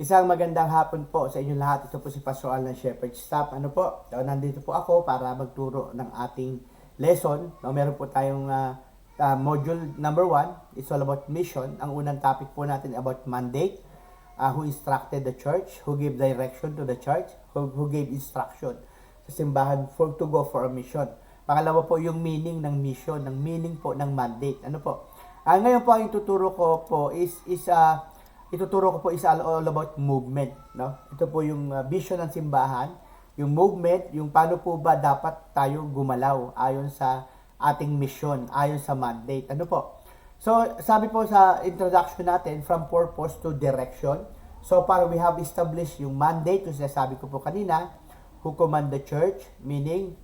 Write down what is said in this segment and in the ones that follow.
Isang magandang hapon po sa inyong lahat. Ito po si Pastor Alan Shepherd Staff. Nandito po ako para magturo ng ating lesson. Meron po tayong module number 1. It's all about mission. Ang unang topic po natin about mandate. Who instructed the church? Who gave direction to the church? Who gave instruction sa simbahan to go for a mission? Pangalawa po yung meaning ng mission, ng meaning po ng mandate. Ngayon po ang ituturo ko po is all about movement, no? Ito po yung vision ng simbahan, yung movement, yung paano po ba dapat tayo gumalaw ayon sa ating mission, ayon sa mandate. So, sabi po sa introduction natin, from purpose to direction. So far, we have established yung mandate, yung sinasabi ko po kanina, who command the church, meaning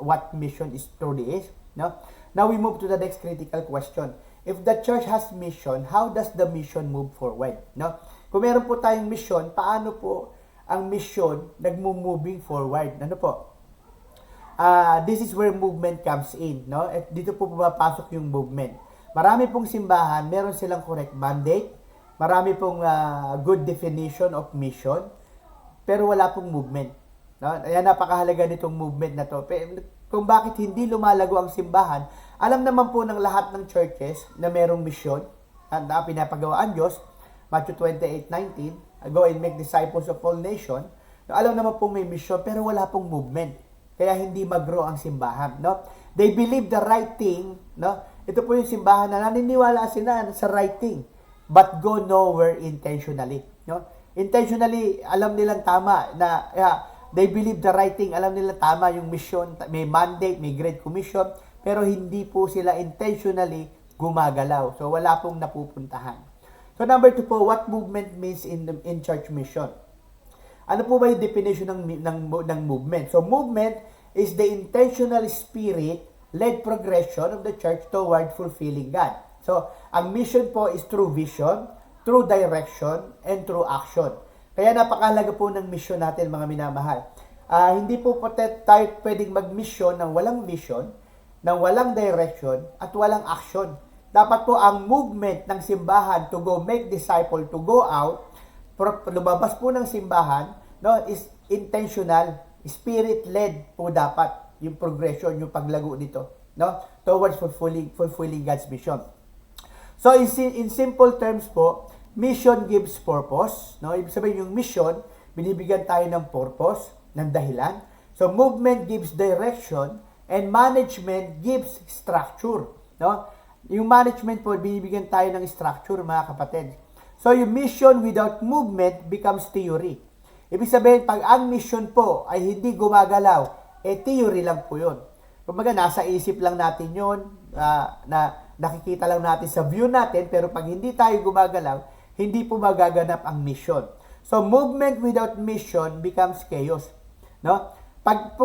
what mission is truly is, no? Now we move to the next critical question. If the church has mission, how does the mission move forward? No? Kung meron po tayong mission, paano po ang mission nagmo-moving forward? This is where movement comes in. No? At dito po pumapasok yung movement. Marami pong simbahan, meron silang correct mandate, marami pong good definition of mission, pero wala pong movement. No? Ayan, napakahalaga nitong movement na to. Kung bakit hindi lumalago ang simbahan, alam naman po ng lahat ng churches na merong mission na pinapagawa ang Diyos, Matthew 28:19, go and make disciples of all nations. Alam naman po may mission pero wala pong movement. Kaya hindi mag-grow ang simbahan, no? They believe the right thing, no? Ito po yung simbahan na naniniwala sila sa right thing, but go nowhere intentionally, no? Intentionally, alam nilang tama na they believe the right thing, alam nila tama yung mission, may mandate, may great commission, pero hindi po sila intentionally gumagalaw. So, wala pong napupuntahan. So, number 2 po, what movement means in church mission? Ano po ba yung definition ng movement? So, movement is the intentional spirit-led progression of the church toward fulfilling God. So, ang mission po is through vision, through direction, and through action. Kaya napakahalaga po ng mission natin, mga minamahal. Hindi po tayo pwedeng mag-mission ng walang vision, ng walang direction, at walang action. Dapat po ang movement ng simbahan to go make disciple, to go out, lumabas po ng simbahan, no, is intentional, spirit-led po dapat yung progression, yung paglago nito, no, towards fulfilling God's mission. So, in simple terms po, mission gives purpose, no? Ibig sabihin yung mission, binibigyan tayo ng purpose, ng dahilan. So, movement gives direction, and management gives structure, no? Yung management po, binibigyan tayo ng structure, mga kapatid. So, yung mission without movement becomes theory. Ibig sabihin, pag ang mission po ay hindi gumagalaw, theory lang po yun. Kumbaga, nasa isip lang natin yun, na nakikita lang natin sa view natin, pero pag hindi tayo gumagalaw, hindi po magaganap ang mission. So, movement without mission becomes chaos, no? Pag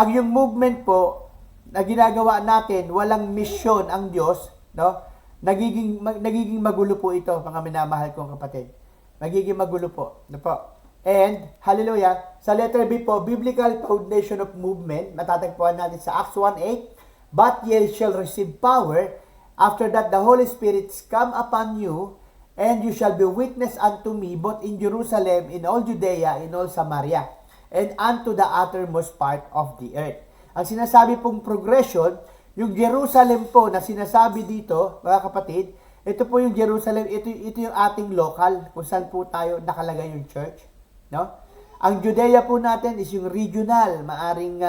yung movement po na ginagawa natin, walang mission ang Diyos, no? Nagiging magulo po ito, mga minamahal kong kapatid. Magiging magulo po. No po? And, hallelujah, sa letter B po, biblical foundation of movement, matatagpuan natin sa Acts 1:8, but ye shall receive power, after that the Holy Spirit come upon you, and you shall be witness unto me, both in Jerusalem, in all Judea, in all Samaria, and unto the uttermost part of the earth. Ang sinasabi pong progression, yung Jerusalem po na sinasabi dito, mga kapatid, ito po yung Jerusalem, ito yung ating local, kung saan po tayo nakalagay yung church, no? Ang Judea po natin is yung regional, maaring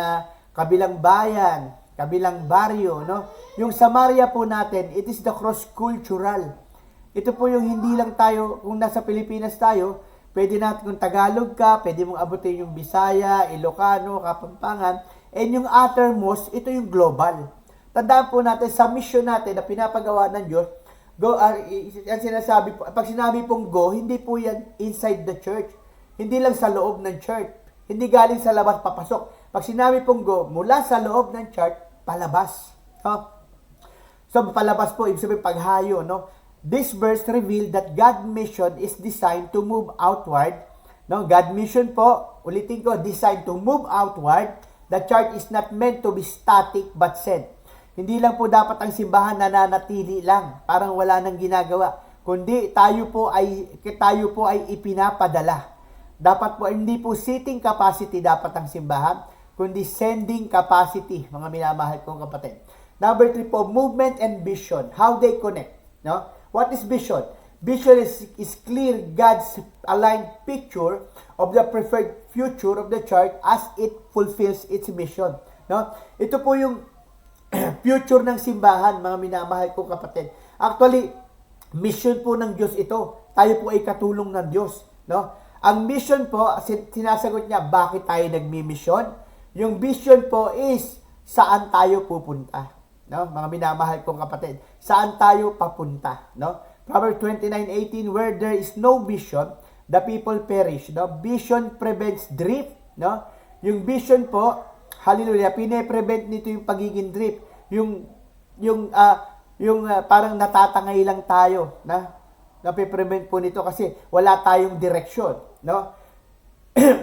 kabilang bayan, kabilang baryo, no? Yung Samaria po natin, it is the cross-cultural. Ito po yung hindi lang tayo, kung nasa Pilipinas tayo, pwede natin, kung Tagalog ka, pwede mong abutin yung Bisaya, Ilocano, Kapampangan, and yung uttermost, ito yung global. Tandaan po natin, sa mission natin na pinapagawa ng Diyos, yan sinasabi po, pag sinabi pong go, hindi po yan inside the church. Hindi lang sa loob ng church. Hindi galing sa labas papasok. Pag sinabi pong go, mula sa loob ng church, palabas. No? So, palabas po, ibig sabihin paghayo, no? This verse revealed that God's mission is designed to move outward. No, God mission po, ulitin ko, designed to move outward. The church is not meant to be static but sent. Hindi lang po dapat ang simbahan nananatili lang, parang wala nang ginagawa. kundi tayo po ay ipinapadala. Dapat po, hindi po seating capacity dapat ang simbahan, kundi sending capacity, mga minamahal kong kapatid. Number 3 po, movement and vision. How they connect. No? What is vision? Vision is clear God's aligned picture of the preferred future of the church as it fulfills its mission. No? Ito po yung future ng simbahan, mga minamahal kong kapatid. Actually, mission po ng Diyos ito. Tayo po ay katulong ng Diyos. No? Ang mission po, sinasagot niya, bakit tayo nagmi-mission? Yung vision po is, saan tayo pupunta? No? Mga minamahal kong kapatid, saan tayo papunta? No? Proverbs 29:18, where there is no vision, the people perish. No? Vision prevents drift. No? Yung vision po, hallelujah, pine-prevent nito yung pagiging drift. Parang natatangay lang tayo, nape-prevent po nito kasi wala tayong direksyon, no?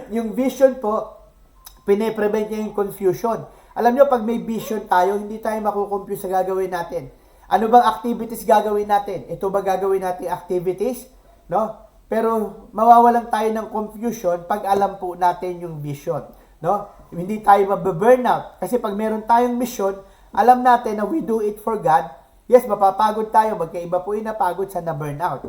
Yung vision po, pine-prevent niya yung confusion. Alam niyo, pag may vision tayo, hindi tayo makukonfuse sa gagawin natin. Ano bang activities gagawin natin? Ito ba gagawin natin activities? No? Pero mawawalan tayo ng confusion pag alam po natin yung vision, no? Hindi tayo mabe-burnout kasi pag meron tayong mission, alam natin na we do it for God. Yes, mapapagod tayo. Magkaiba po yung napagod sa na-burnout.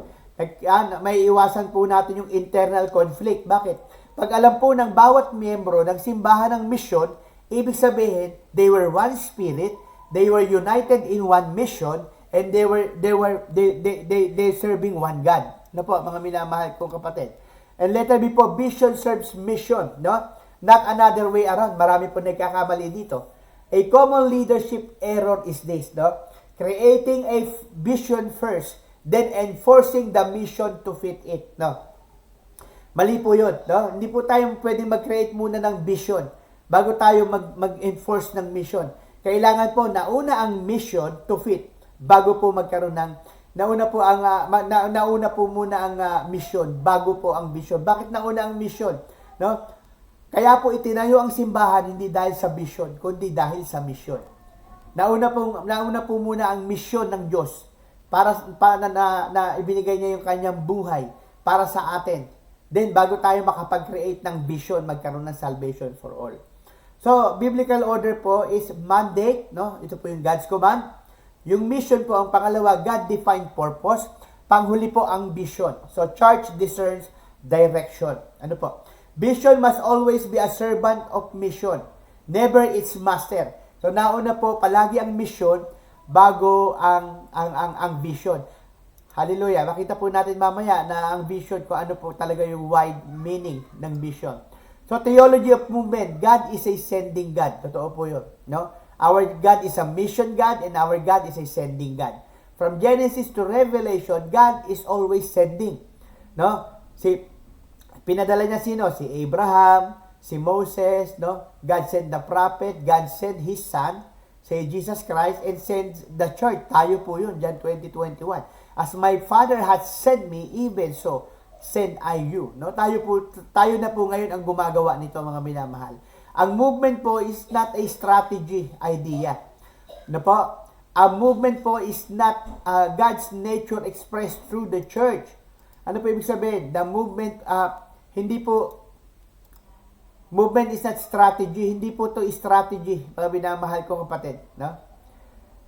May iwasan po natin yung internal conflict. Bakit? Pag alam po ng bawat miyembro ng simbahan ng mission, ibig sabihin, they were one spirit, they were united in one mission, and they serving one God. Na po, mga minamahal kong kapatid. And letter B po, vision serves mission. No? Not another way around. Marami po nagkakamali dito. A common leadership error is this, no? Creating a vision first, then enforcing the mission to fit it. No? Mali po yun. No? Hindi po tayo pwedeng mag-create muna ng vision bago tayo mag-enforce ng mission. Kailangan po nauna ang mission to fit bago po magkaroon ng nauna po muna ang mission bago po ang vision. Bakit nauna ang mission? No? Kaya po itinayo ang simbahan hindi dahil sa vision, kundi dahil sa mission. Nauna po muna ang misyon ng Diyos para na ibinigay niya yung kanyang buhay para sa atin. Then bago tayo makapag-create ng vision, magkaroon ng salvation for all. So, biblical order po is mandate, no? Ito po yung God's command. Yung mission po ang pangalawa, God-defined purpose. Panghuli po ang vision. So, church discerns direction. Ano po? Vision must always be a servant of mission, never its master. So nauna po palagi ang mission bago ang vision. Hallelujah. Makita po natin mamaya na ang vision kung ano po talaga yung wide meaning ng vision. So theology of movement, God is a sending God. Totoo po 'yun, no? Our God is a mission God and our God is a sending God. From Genesis to Revelation, God is always sending, no? Pinadala niya sino? Si Abraham, si Moses, no? God sent the prophet, God sent His Son, si Jesus Christ, and sent the church. Tayo po yun, John 20:21. As my Father has sent me, even so, send I you. No? Tayo na po ngayon ang gumagawa nito, mga minamahal. Ang movement po is not a strategy idea. No po? Ang movement po is not God's nature expressed through the church. Ano po ibig sabihin? The movement, movement is not strategy. Hindi po ito strategy, mga binamahal kong kapatid. No?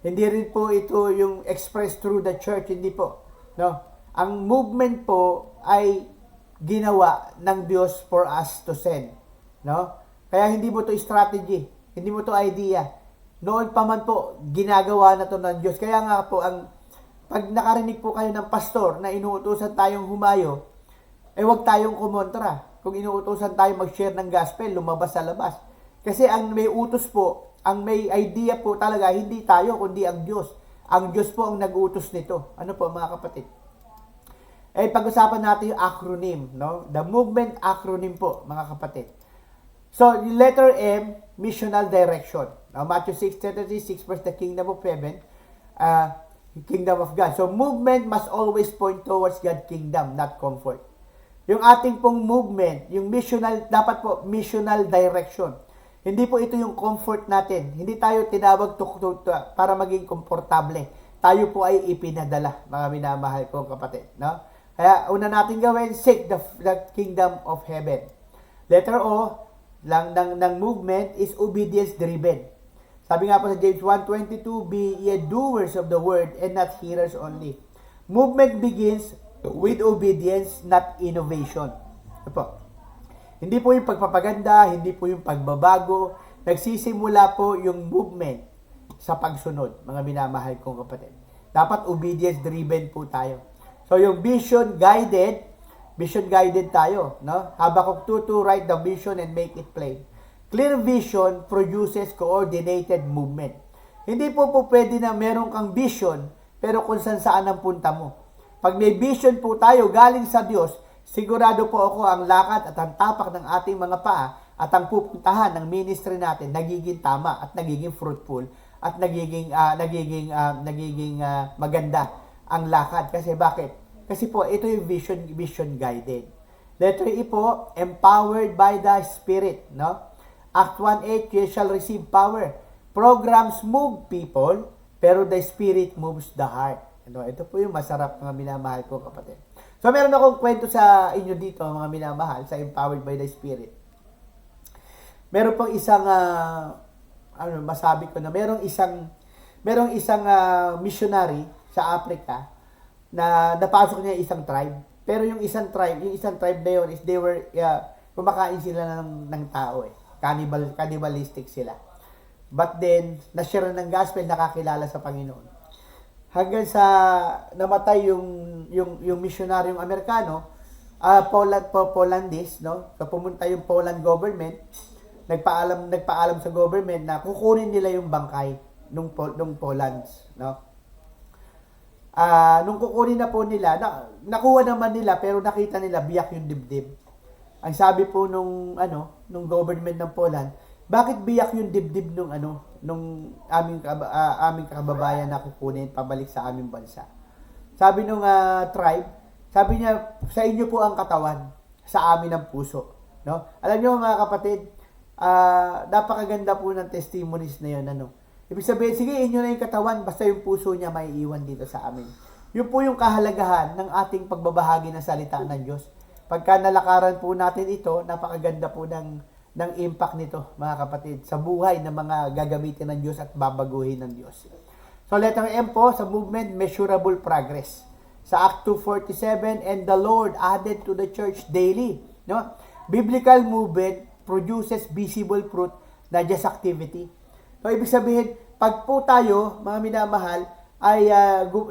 Hindi rin po ito yung expressed through the church. Hindi po. No? Ang movement po ay ginawa ng Diyos for us to send. No? Kaya hindi mo ito strategy. Hindi mo ito idea. Noon pa man po, ginagawa na ito ng Diyos. Kaya nga po, pag nakarinig po kayo ng pastor na inuutusan tayong humayo, huwag tayong kumontra. Kung inuutosan tayo mag-share ng gospel, lumabas sa labas. Kasi ang may utos po, ang may idea po talaga, hindi tayo, kundi ang Diyos. Ang Diyos po ang nag-utos nito. Ano po, mga kapatid? Pag-usapan natin yung acronym, no? The movement acronym po, mga kapatid. So, letter M, missional direction. Now, Matthew 6:36, first the kingdom of heaven, kingdom of God. So, movement must always point towards God's kingdom, not comfort. Yung ating pong movement, yung missional, dapat po missional direction. Hindi po ito yung comfort natin. Hindi tayo tinawag para maging komportable. tayo po ay ipinadala, mga minamahal kong kapatid, no? Kaya una natin gawin, seek the kingdom of heaven. Letter O ng movement is obedience driven. Sabi nga po sa James 1:22, be ye doers of the word and not hearers only. Movement begins with obedience, not innovation. Ito po. Hindi po yung pagpapaganda, hindi po yung pagbabago. Nagsisimula po yung movement sa pagsunod, mga minamahal kong kapatid. Dapat obedience driven po tayo. So yung vision guided tayo, no? Habakkuk 2:2, write the vision and make it plain. Clear vision produces coordinated movement. Hindi po pwede na meron kang vision, pero kung saan ang punta mo. Pag may vision po tayo galing sa Diyos, sigurado po ako ang lakad at ang tapak ng ating mga paa at ang pupuntahan ng ministry natin nagiging tama at nagiging fruitful at nagiging maganda ang lakad. Kasi bakit? Kasi po ito yung vision guided. Letter E po, empowered by the Spirit, no? Act 1:8, you shall receive power. Programs move people, pero the Spirit moves the heart. Ano, ito po yung masarap, mga minamahal ko kapatid. So meron akong kwento sa inyo dito, mga minamahal, sa empowered by the Spirit. Meron pong isang masabi ko na merong isang missionary sa Africa na napasok niya isang tribe. Pero yung isang tribe na yun is they were kumakain sila ng tao eh. Cannibalistic sila. But then na-share ng gospel, nakakilala sa Panginoon. Hanggang sa namatay yung missionaryong Amerikano, Polandese, no? So pumunta yung Poland government, nagpaalam sa government na kukunin nila yung bangkay nung Polands, no? Nung kukunin na po nila, nakuha naman nila pero nakita nila biyak yung dibdib. Ang sabi po nung government ng Poland, bakit biyak yung dibdib nung aming kababayan na kukunin pabalik sa aming bansa? Sabi nung tribe, sabi niya, sa inyo po ang katawan, sa amin ang puso, no? Alam niyo mga kapatid, napakaganda po ng testimonies na 'yon, Ibig sabihin, sige, inyo na yung katawan, basta yung puso niya may iwan dito sa amin. Yun po yung kahalagahan ng ating pagbabahagi ng salita ng Diyos. Pagka nalakaran po natin ito, napakaganda po ng impact nito, mga kapatid, sa buhay ng mga gagamitin ng Diyos at babaguhin ng Diyos. So, letter M po, sa movement, measurable progress. Sa Act 2:47, and the Lord added to the church daily. No? Biblical movement produces visible fruit, not just activity. So, ibig sabihin, pag po tayo, mga minamahal, ay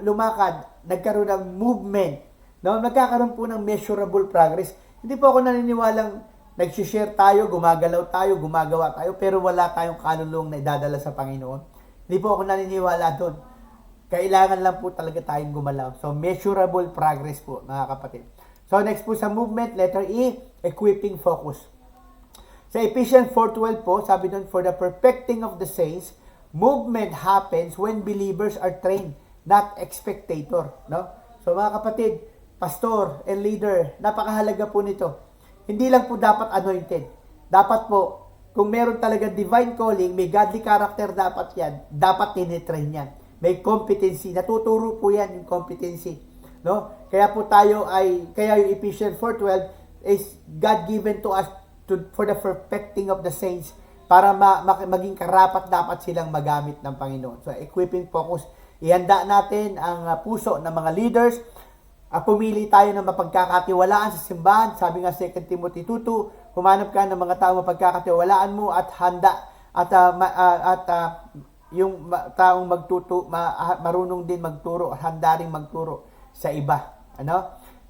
lumakad, nagkaroon ng movement, no? Nagkakaroon po ng measurable progress. Hindi po ako naniniwalang nag-share tayo, gumagalaw tayo, gumagawa tayo, pero wala tayong kalulong na idadala sa Panginoon. Hindi po ako naniniwala doon. Kailangan lang po talaga tayong gumalaw. So, measurable progress po, mga kapatid. So, next po sa movement, letter E, equipping focus. Sa Ephesians 4:12 po, sabi doon, for the perfecting of the saints, movement happens when believers are trained, not spectator. No? So mga kapatid, pastor and leader, napakahalaga po nito. Hindi lang po dapat anointed. Dapat po, kung meron talaga divine calling, may godly character dapat yan, dapat tinitrain yan. May competency, natuturo po yan yung competency. No? Kaya po kaya yung Ephesians 4:12 is God-given to us for the perfecting of the saints, para maging karapat dapat silang magamit ng Panginoon. So, equipping focus. Ihanda natin ang puso ng mga leaders. Pumili tayo ng mapagkakatiwalaan sa simbahan. Sabi nga 2 Timothy 2:2, humanap ka ng mga tao mapagkakatiwalaan mo at handa at yung taong marunong din magturo, handa ring magturo sa iba.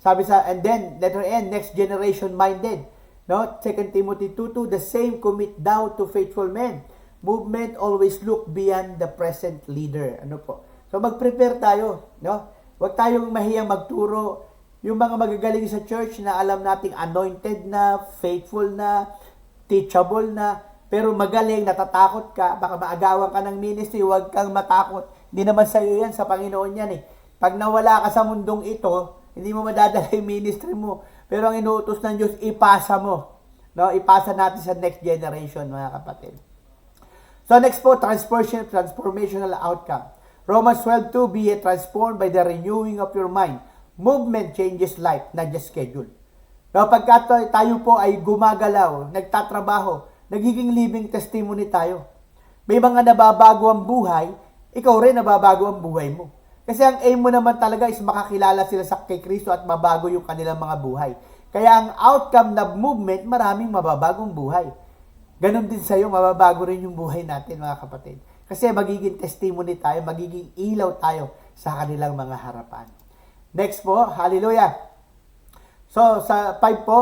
Sabi and then, letter N, next generation minded. No, 2 Timothy 2:2, the same commit thou to faithful men. Movement always look beyond the present leader. So mag-prepare tayo, no? Huwag tayong mahiyang magturo. Yung mga magagaling sa church na alam nating anointed na, faithful na, teachable na, pero magaling, natatakot ka, baka maagawan ka ng ministry, huwag kang matakot. Hindi naman sa iyo yan, sa Panginoon yan eh. Pag nawala ka sa mundong ito, hindi mo madadala yung ministry mo. Pero ang inuutos ng Diyos, ipasa mo. No? Ipasa natin sa next generation, mga kapatid. So next po, transformational outcome. Romans 12:2, be ye transformed by the renewing of your mind. Movement changes life, not just schedule. No, pagka tayo po ay gumagalaw, nagtatrabaho, nagiging living testimony tayo. May mga nababago ang buhay, ikaw rin nababago ang buhay mo. Kasi ang aim mo naman talaga is makakilala sila sa kay Kristo at mabago yung kanilang mga buhay. Kaya ang outcome ng movement, maraming mababagong buhay. Ganon din sa'yo, mababago rin yung buhay natin, mga kapatid. Kasi magiging testimony tayo, magiging ilaw tayo sa kanilang mga harapan. Next po, hallelujah. So, sa 5 po,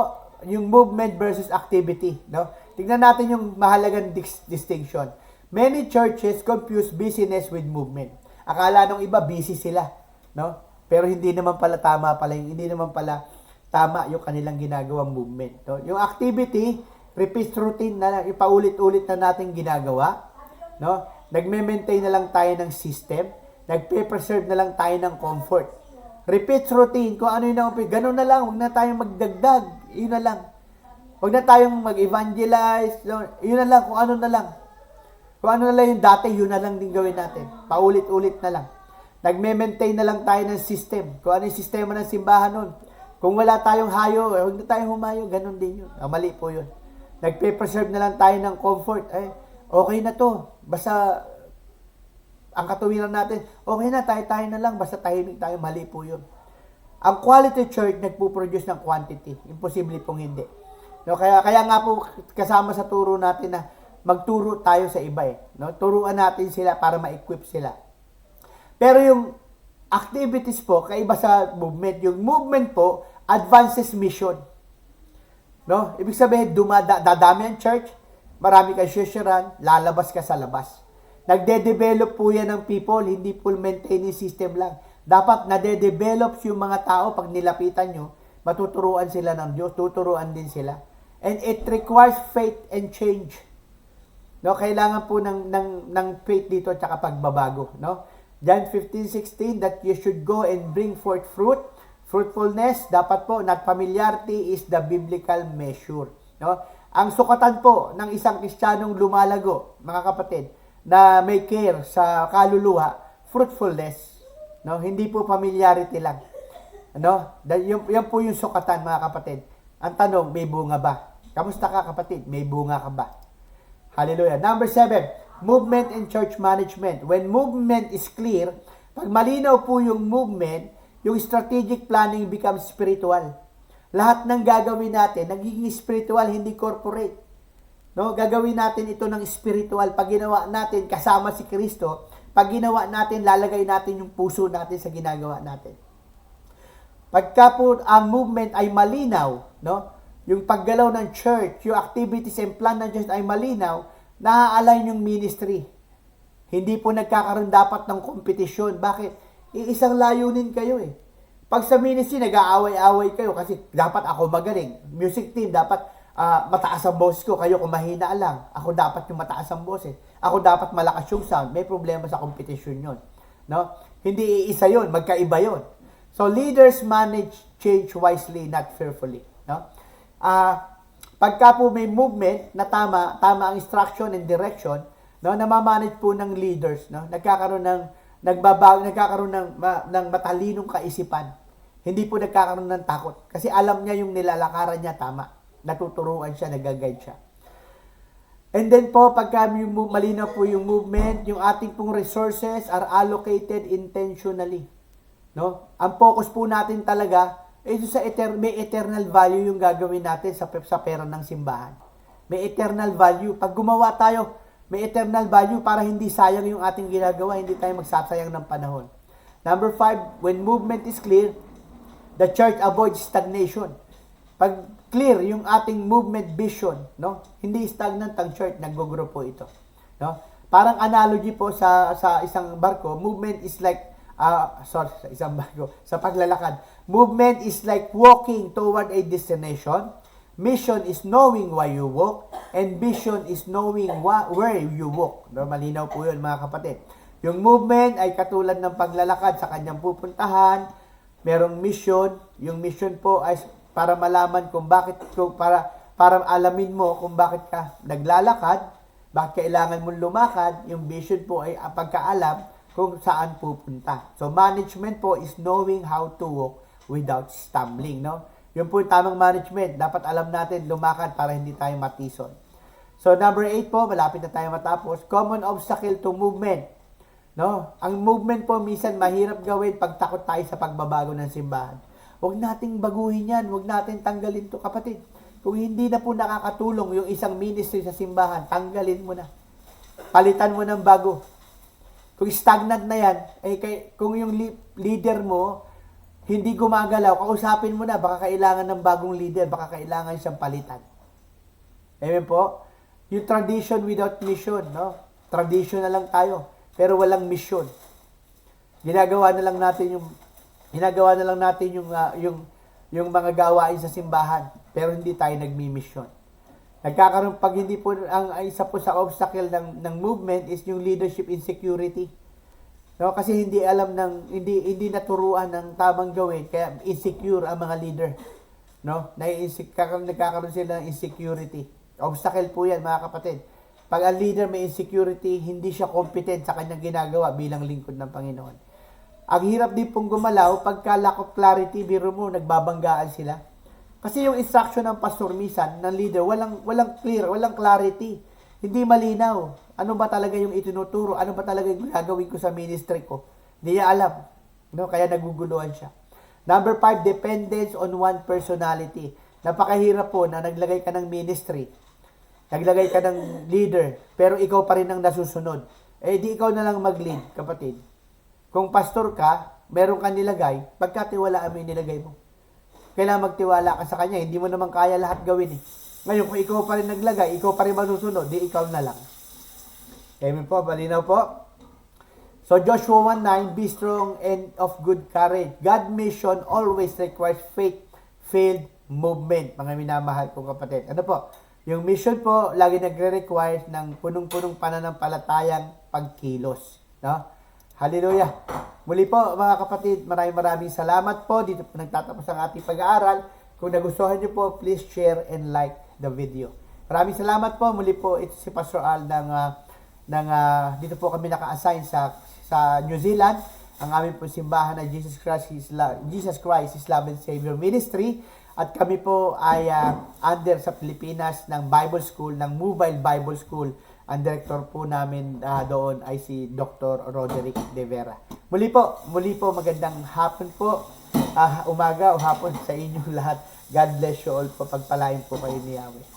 yung movement versus activity. No? Tingnan natin yung mahalagang distinction. Many churches confuse busyness with movement. Akala nung iba, busy sila. No? Pero hindi naman pala tama hindi naman pala tama yung kanilang ginagawang movement. No? Yung activity, repeat routine na ipaulit-ulit na natin ginagawa. No? Nagme-maintain na lang tayo ng system. Nagpe-preserve na lang tayo ng comfort. Repeat routine, kung ano yung ganun na lang, huwag na tayong magdagdag. Yun na lang. Huwag na tayong mag-evangelize. Yun na lang, kung ano na lang. Kung ano na lang yung dati, yun na lang din gawin natin. Paulit-ulit na lang. Nagme-maintain na lang tayo ng system. Kung ano yung sistema ng simbahan nun. Kung wala tayong hayo, huwag na tayong humayo. Ganun din yun. Mali po yun. Nagpe-preserve na lang tayo ng comfort. Okay na to. Basta, ang katuwiran natin, okay na, tayo na lang. Basta tahimik tayo. Mali po yun. Ang quality church, nagpo-produce ng quantity. Imposible pong hindi. No, kaya nga po, kasama sa turo natin na magturo tayo sa iba no? Turuan natin sila para ma-equip sila. Pero yung activities po, kaiba sa movement. Yung movement po, advances mission. No? Ibig sabihin, dadami ang church, marami kang shushiran, lalabas ka sa labas. Nagde-develop po yan ng people, hindi po maintaining system lang. Dapat nade-develop yung mga tao pag nilapitan nyo, matuturuan sila ng Diyos, tuturuan din sila. And it requires faith and change. No, kailangan po ng faith dito at saka pagbabago, no? John 15:16 that you should go and bring forth fruit. Fruitfulness, dapat po, not familiarity is the biblical measure, no? Ang sukatan po ng isang Kristiyanong lumalago, mga kapatid, na may care sa kaluluwa, fruitfulness, no? Hindi po familiarity lang. Ano? Yan po yung sukatan, mga kapatid. Ang tanong, may bunga ba? Kamusta ka, kapatid? May bunga ka ba? Hallelujah. Number 7, movement in church management. When movement is clear, pag malinaw po yung movement, yung strategic planning becomes spiritual. Lahat ng gagawin natin, nagiging spiritual, hindi corporate. No? Gagawin natin ito ng spiritual. Pag ginawa natin, kasama si Kristo, pag ginawa natin, lalagay natin yung puso natin sa ginagawa natin. Pagka po ang movement ay malinaw, no? Yung paggalaw ng church, yung activities and plan ng Diyos ay malinaw, na-align yung ministry. Hindi po nagkakaroon dapat ng kompetisyon. Bakit? Iisang layunin kayo Pag sa ministry, nag-aaway-aaway kayo kasi dapat ako magaling. Music team, dapat mataas ang boses ko. Kayo kung mahina lang. Ako dapat yung mataas ang boses. Ako dapat malakas yung sound. May problema sa competition yun. No? Hindi iisa yun. Magkaiba yun. So, leaders manage change wisely, not fearfully. No? Pagka po may movement na tama ang instruction and direction, no, namamanage po ng leaders, no, nagkakaroon ng matalinong kaisipan. Hindi po nagkakaroon ng takot kasi alam niya yung nilalakaran niya tama. Natuturuan siya, nag-guide siya. And then po, pagka malinaw po yung movement, yung ating pong resources are allocated intentionally. No? Ang focus po natin talaga ito sa may eternal value yung gagawin natin sa pera ng simbahan. May eternal value. Pag gumawa tayo, may eternal value para hindi sayang yung ating ginagawa, hindi tayo magsasayang ng panahon. Number 5, when movement is clear, the church avoids stagnation. Pag clear yung ating movement vision, no? Hindi stagnant ang church, nag-grow po ito. No? Parang analogy po sa isang barko, movement is like sa isang barko, sa paglalakad. Movement is like walking toward a destination. Mission is knowing why you walk. And vision is knowing where you walk. No, malinaw po yun, mga kapatid. Yung movement ay katulad ng paglalakad sa kanyang pupuntahan. Merong mission. Yung mission po ay para malaman kung bakit, para alamin mo kung bakit ka naglalakad, bakit kailangan mong lumakad. Yung vision po ay pagkaalam kung saan pupunta. So, management po is knowing how to walk without stumbling, no? Yun po yung tamang management. Dapat alam natin lumakad para hindi tayo matison. So, number 8 po, malapit na tayo matapos. Common obstacle to movement. No? Ang movement po, minsan mahirap gawin pag takot tayo sa pagbabago ng simbahan. Huwag nating baguhin yan. Huwag natin tanggalin to, kapatid. Kung hindi na po nakakatulong yung isang ministry sa simbahan, tanggalin mo na. Palitan mo ng bago. Kung stagnant na yan, kung yung leader mo, hindi gumagalaw, kausapin mo na, baka kailangan ng bagong leader, baka kailangan siyang palitan. Amen po? Yung tradition without mission, no? Tradition na lang tayo, pero walang mission. Ginagawa na lang natin yung mga gawain sa simbahan, pero hindi tayo nagmi-mission. Nagkakaroon, pag hindi po, ang isa po sa obstacle ng movement is yung leadership insecurity. No, kasi hindi hindi naturuan ng tamang gawin, kaya insecure ang mga leader. No? Nagkakaroon sila ng insecurity. Obstacle po 'yan, mga kapatid. Pag ang leader may insecurity, hindi siya competent sa kanyang ginagawa bilang lingkod ng Panginoon. Ang hirap din pong gumalaw pagka lack of clarity, biro mo nagbabanggaan sila. Kasi yung instruction ng pastor misan, ng leader, walang clear, walang clarity. Hindi malinaw. Ano ba talaga yung itinuturo? Ano ba talaga yung gagawin ko sa ministry ko? Hindi niya alam. No? Kaya naguguluhan siya. Number 5, dependence on one personality. Napakahirap po na naglagay ka ng ministry. Naglagay ka ng leader. Pero ikaw pa rin ang nasusunod. Di ikaw na lang mag-lead, kapatid. Kung pastor ka, meron kang nilagay, pagkatiwalaan mo yung nilagay mo. Kailangan magtiwala ka sa kanya. Hindi mo naman kaya lahat gawin eh. Ngayon, kung ikaw pa rin naglagay, ikaw pa rin masusunod, di ikaw na lang. Amen po, malinaw po. So, Joshua 1:9, be strong and of good courage. God's mission always requires faith-filled movement. Mga minamahal kong kapatid. Ano po? Yung mission po, lagi nagre-require ng punong-punong pananampalatayang pagkilos. No? Hallelujah. Muli po, mga kapatid, maraming salamat po. Dito po nagtatapos ang ating pag-aaral. Kung nagustuhan niyo po, please share and like the video. Maraming salamat po. Muli po, ito si Pastor Al dito po kami naka-assign sa New Zealand. Ang aming po simbahan na Jesus Christ is Love and Savior Ministry. At kami po ay under sa Pilipinas ng Bible School, ng Mobile Bible School. Ang director po namin doon ay si Dr. Roderick De Vera. Muli po, magandang hapon po. Umaga o hapon sa inyong lahat. God bless you all po. Pagpalain po kayo ni Yahweh.